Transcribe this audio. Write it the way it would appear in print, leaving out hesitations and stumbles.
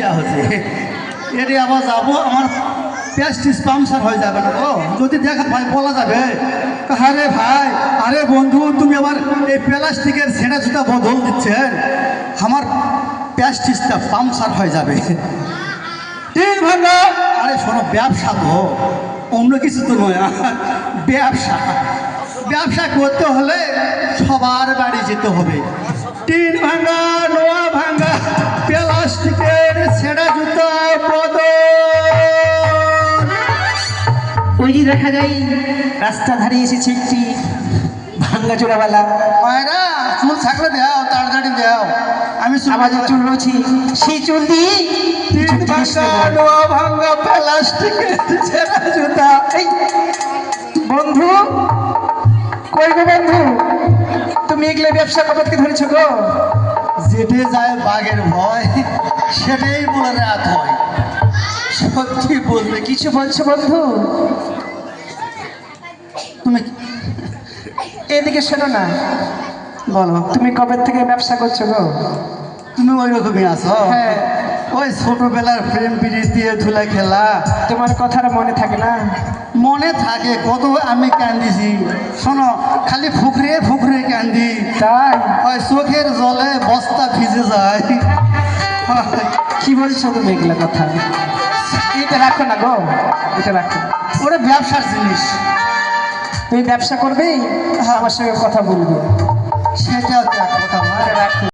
বিয়া হচ্ছে, এটি আবার যাবো, আমার প্যাস্টিস পাংচার হয়ে যাবে না তো, যদি দেখা ভাই বলা যাবে আরে ভাই, আরে বন্ধু তুমি আমার এই প্লাস্টিকের ছেঁড়া জুতা বদল দিচ্ছেন, আমার প্যাস্টিসটা পাংচার হয়ে যাবে। তিন ভাঙা, আরে শোনো ব্যবসা তো, অন্য কিছু তো নয়, ব্যবসা, ব্যবসা করতে হলে সবার বাড়ি যেতে হবে। টিন ভাঙা, নোয়া ভাঙা, প্লাস্টিকের ছেঁড়া জুতা বদল। ওই যে দেখা যায় রাস্তা ধারে এসেছে একটি ভাঙ্গা চোরাওয়ালা। মায়েরা চুল থাকলে দাও, তাড়াতাড়ি দাও, আমি আমাদের চুল রয়েছে, সেই চুল দিয়ে টিন ভাঙা, নোয়া ভাঙা, প্লাস্টিকের ছেঁড়া জুতা। এই বন্ধু, কই গো বন্ধু, তুমি এগুলো ব্যবসা কবে থেকে ধরেছো গো? যেটে যায় বাঘের ভয়, সেটাই বলে রাত হয়। সত্যি বলবে কি? কিছু বলছো বন্ধু? তুমি এদিকে শোনো না, বলো, তুমি কবে থেকে ব্যবসা করছো গো? তুমি ওই রকমই আছো? হ্যাঁ। ওই ছোটবেলার প্রেম পিড়ি দিয়ে ধুলা খেলা তোমার কথাটা মনে থাকে না? মনে থাকে, কত আমি কান্দিছি, শোনো, খালি ফুকরে ফুকরে কান্দি, তাই? ওই চোখের জলে বস্তা ভিজে যায়। কি বলছো তুমি এগুলো কথা? এটা রাখো না গো, এটা রাখো। ওরা ব্যবসার জিনিস। তুমি ব্যবসা করবে, আমার সঙ্গে কথা বলবে।